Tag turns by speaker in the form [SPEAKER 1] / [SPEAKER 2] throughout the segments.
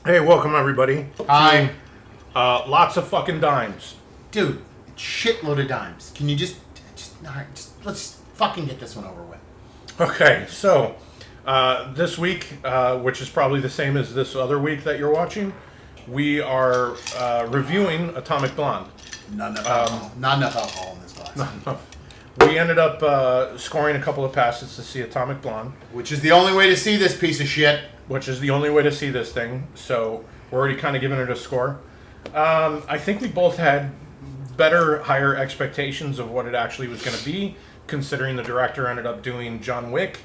[SPEAKER 1] Hey, welcome everybody.
[SPEAKER 2] Hi.
[SPEAKER 1] Lots of fucking dimes.
[SPEAKER 2] Dude, shitload of dimes. Can you let's fucking get this one over with.
[SPEAKER 1] Okay, so this week, which is probably the same as this other week that you're watching, we are reviewing Atomic Blonde.
[SPEAKER 2] Not enough alcohol in this glass.
[SPEAKER 1] Not enough. We ended up scoring a couple of passes to see Atomic Blonde.
[SPEAKER 2] Which is the only way to see this piece of shit.
[SPEAKER 1] Which is the only way to see this thing. So we're already kind of giving it a score. I think we both had higher expectations of what it actually was going to be, considering the director ended up doing John Wick.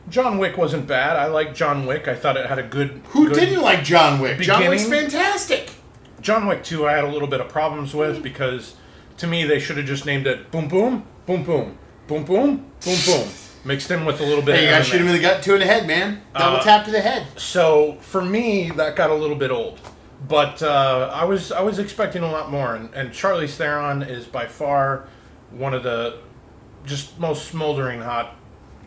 [SPEAKER 1] John Wick wasn't bad. I liked John Wick. I thought it had a good...
[SPEAKER 2] Who didn't like John Wick?
[SPEAKER 1] Beginning.
[SPEAKER 2] John Wick's fantastic.
[SPEAKER 1] John Wick 2 I had a little bit of problems with because, to me, they should have just named it Boom Boom, Boom Boom, Boom Boom, Boom Boom. Mixed in with a little bit
[SPEAKER 2] of... Hey, you gotta shoot him in the gut, 2 in the head, man. Double tap to the head.
[SPEAKER 1] So, for me, that got a little bit old. But I was expecting a lot more. And Charlize Theron is by far one of the just most smoldering hot,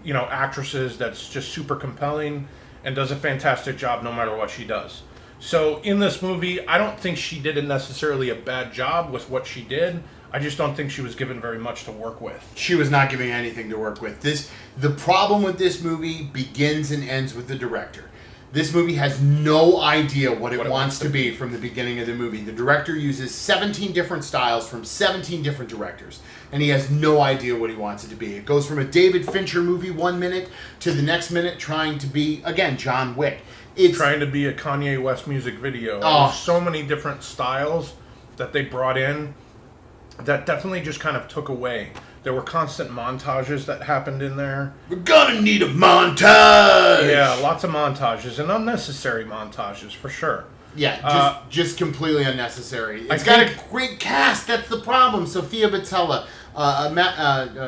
[SPEAKER 1] actresses that's just super compelling and does a fantastic job no matter what she does. So in this movie, I don't think she did necessarily a bad job with what she did. I just don't think she was given very much to work with.
[SPEAKER 2] She was not giving anything to work with. The problem with this movie begins and ends with the director. This movie has no idea what it wants to be from the beginning of the movie. The director uses 17 different styles from 17 different directors, and he has no idea what he wants it to be. It goes from a David Fincher movie 1 minute to the next minute trying to be, again, John Wick.
[SPEAKER 1] It's trying to be a Kanye West music video. There's so many different styles that they brought in that definitely just kind of took away. There were constant montages that happened in there.
[SPEAKER 2] We're gonna need a montage!
[SPEAKER 1] Yeah, lots of montages, and unnecessary montages, for sure.
[SPEAKER 2] Yeah, just completely unnecessary. It's got a great cast, that's the problem. Sophia Boutella,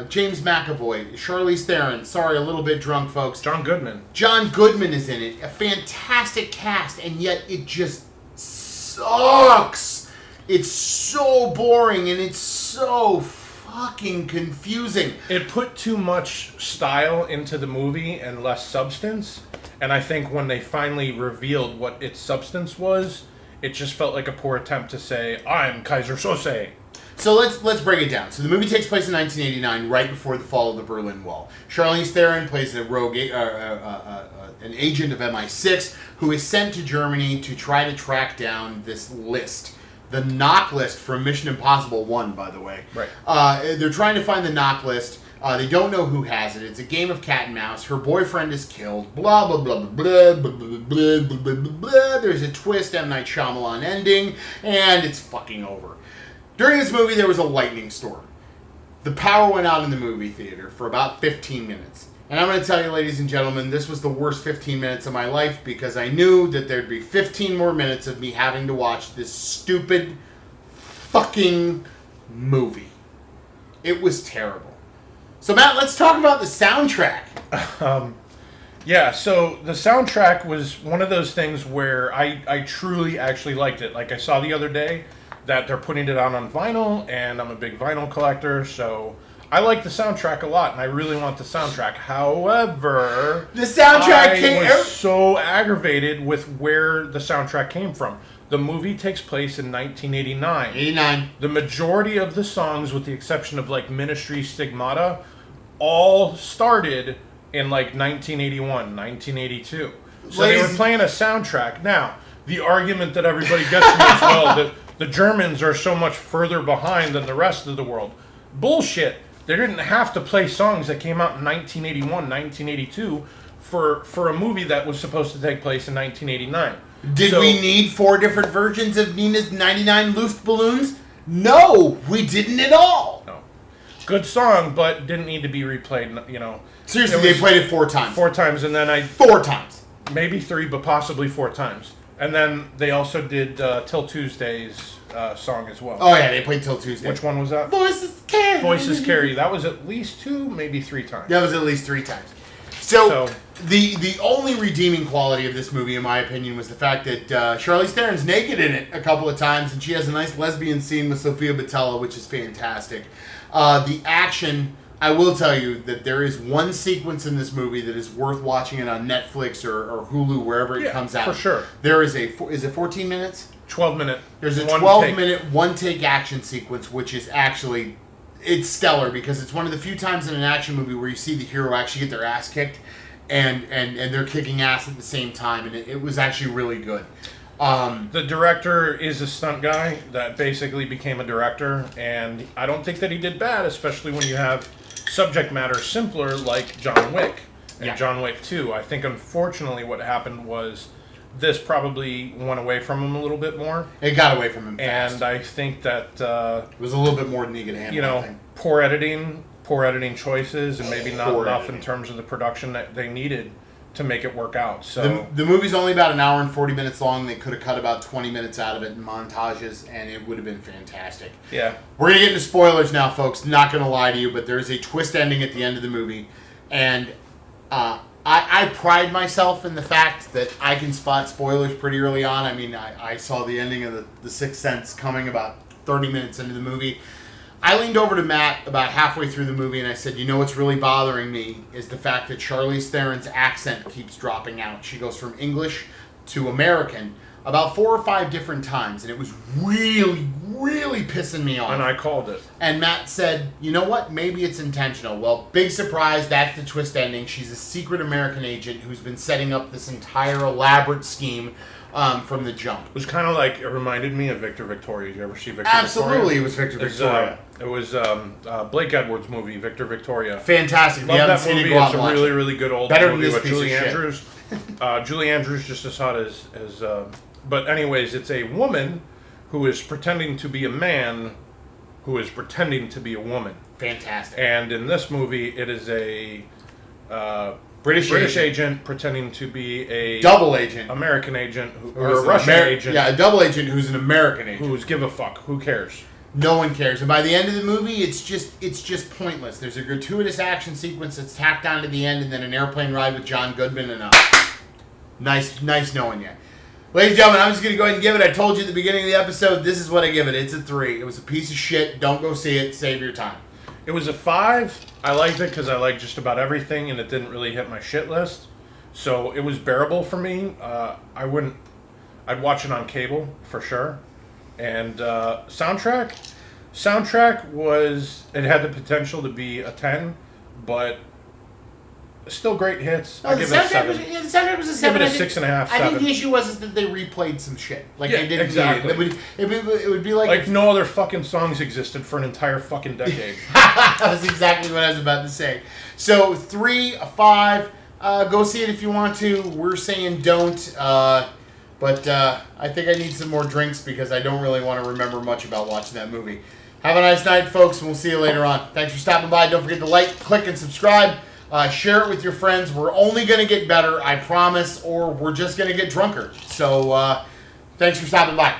[SPEAKER 2] James McAvoy, Charlize Theron, sorry, a little bit drunk, folks.
[SPEAKER 1] John Goodman.
[SPEAKER 2] John Goodman is in it. A fantastic cast, and yet it just sucks. It's so boring, and it's so fucking confusing.
[SPEAKER 1] It put too much style into the movie and less substance, and I think when they finally revealed what its substance was, it just felt like a poor attempt to say, I'm Kaiser Sose.
[SPEAKER 2] So let's break it down. So the movie takes place in 1989, right before the fall of the Berlin Wall. Charlize Theron plays a rogue, an agent of MI6 who is sent to Germany to try to track down this list. The knock list from Mission Impossible 1, by the way.
[SPEAKER 1] Right.
[SPEAKER 2] They're trying to find the knock list. They don't know who has it. It's a game of cat and mouse. Her boyfriend is killed. Blah, blah, blah, blah, blah, blah, blah, blah, blah, blah, blah. There's a twist, M. Night Shyamalan ending, and it's fucking over. During this movie, there was a lightning storm. The power went out in the movie theater for about 15 minutes. And I'm going to tell you, ladies and gentlemen, this was the worst 15 minutes of my life because I knew that there'd be 15 more minutes of me having to watch this stupid fucking movie. It was terrible. So, Matt, let's talk about the soundtrack.
[SPEAKER 1] Yeah, so the soundtrack was one of those things where I truly actually liked it. Like I saw the other day that they're putting it out on vinyl, and I'm a big vinyl collector, so I like the soundtrack a lot, and I really want the soundtrack. However,
[SPEAKER 2] the soundtrack
[SPEAKER 1] I was so aggravated with where the soundtrack came from. The movie takes place in 1989.
[SPEAKER 2] 89.
[SPEAKER 1] The majority of the songs, with the exception of like Ministry Stigmata, all started in like 1981, 1982. So they were playing a soundtrack. Now, the argument that everybody gets to me as well, that the Germans are so much further behind than the rest of the world. Bullshit. They didn't have to play songs that came out in 1981, 1982 for a movie that was supposed to take place in 1989.
[SPEAKER 2] Did we need 4 different versions of Nina's 99 Luftballons? No, we didn't at all.
[SPEAKER 1] No. Good song, but didn't need to be replayed,
[SPEAKER 2] Seriously, they played it 4 times.
[SPEAKER 1] 4 times, and then
[SPEAKER 2] 4 times.
[SPEAKER 1] Maybe 3, but possibly 4 times. And then they also did Till Tuesday's song as well.
[SPEAKER 2] Oh, yeah, they played Till Tuesday.
[SPEAKER 1] Which one was that?
[SPEAKER 2] Voices Carry.
[SPEAKER 1] Voices Carry. That was at least 2, maybe 3 times.
[SPEAKER 2] That was at least 3 times. So the only redeeming quality of this movie, in my opinion, was the fact that Charlize Theron's naked in it a couple of times, and she has a nice lesbian scene with Sophia Boutella, which is fantastic. The action I will tell you that there is one sequence in this movie that is worth watching it on Netflix or Hulu, wherever it comes out.
[SPEAKER 1] For sure.
[SPEAKER 2] There is is it 14 minutes?
[SPEAKER 1] 12-minute.
[SPEAKER 2] There's a 12-minute one-take action sequence, which is actually, it's stellar because it's one of the few times in an action movie where you see the hero actually get their ass kicked and they're kicking ass at the same time, and it was actually really good.
[SPEAKER 1] The director is a stunt guy that basically became a director, and I don't think that he did bad, especially when you have subject matter simpler like John Wick and John Wick 2. I think unfortunately what happened was this probably went away from him a little bit more.
[SPEAKER 2] It got away from him fast.
[SPEAKER 1] And I think that
[SPEAKER 2] it was a little bit more than he could handle.
[SPEAKER 1] Poor editing choices, and maybe not enough in terms of the production that they needed to make it work out. So
[SPEAKER 2] the movie's only about an hour and 40 minutes long. They could have cut about 20 minutes out of it in montages, and it would have been fantastic.
[SPEAKER 1] Yeah.
[SPEAKER 2] We're going to get into spoilers now, folks. Not going to lie to you, but there's a twist ending at the end of the movie. And I pride myself in the fact that I can spot spoilers pretty early on. I mean, I saw the ending of The Sixth Sense coming about 30 minutes into the movie. I leaned over to Matt about halfway through the movie and I said, you know what's really bothering me is the fact that Charlize Theron's accent keeps dropping out. She goes from English to American about 4 or 5 different times, and it was really, really pissing me off.
[SPEAKER 1] And I called it.
[SPEAKER 2] And Matt said, you know what, maybe it's intentional. Well, big surprise, that's the twist ending. She's a secret American agent who's been setting up this entire elaborate scheme from the jump.
[SPEAKER 1] It was kind of like, it reminded me of Victor Victoria. Did you ever see Victor
[SPEAKER 2] Absolutely,
[SPEAKER 1] Victoria?
[SPEAKER 2] It was Victor Victoria.
[SPEAKER 1] It was Blake Edwards' movie, Victor Victoria.
[SPEAKER 2] Fantastic.
[SPEAKER 1] Love that movie. It's a really, really good old
[SPEAKER 2] Better
[SPEAKER 1] movie
[SPEAKER 2] than this
[SPEAKER 1] with Julie
[SPEAKER 2] piece of
[SPEAKER 1] Andrews. Julie Andrews just as hot as but anyways, it's a woman who is pretending to be a man who is pretending to be a woman.
[SPEAKER 2] Fantastic.
[SPEAKER 1] And in this movie, it is a
[SPEAKER 2] British
[SPEAKER 1] agent pretending to be a
[SPEAKER 2] double agent,
[SPEAKER 1] American agent, or a Russian agent.
[SPEAKER 2] Yeah, a double agent who's an American agent.
[SPEAKER 1] Who's give a fuck? Who cares?
[SPEAKER 2] No one cares. And by the end of the movie, it's just pointless. There's a gratuitous action sequence that's tacked on to the end, and then an airplane ride with John Goodman, and nice knowing you. Ladies and gentlemen, I'm just going to go ahead and give it. I told you at the beginning of the episode, this is what I give it. It's a 3. It was a piece of shit. Don't go see it. Save your time.
[SPEAKER 1] It was a 5. I liked it because I liked just about everything, and it didn't really hit my shit list. So it was bearable for me. I'd watch it on cable for sure. And soundtrack it had the potential to be a 10, but still great hits. I give it a 7.
[SPEAKER 2] The soundtrack was a 7.
[SPEAKER 1] Give it a 6.5, 7.
[SPEAKER 2] I think the issue was that they replayed some shit. Like they didn't
[SPEAKER 1] exactly.
[SPEAKER 2] need it. It would be like
[SPEAKER 1] no other fucking songs existed for an entire fucking decade.
[SPEAKER 2] That's exactly what I was about to say. So 3, a 5. Go see it if you want to. We're saying don't. But I think I need some more drinks because I don't really want to remember much about watching that movie. Have a nice night, folks, and we'll see you later on. Thanks for stopping by. Don't forget to like, click, and subscribe. Share it with your friends. We're only going to get better, I promise, or we're just going to get drunker. So thanks for stopping by.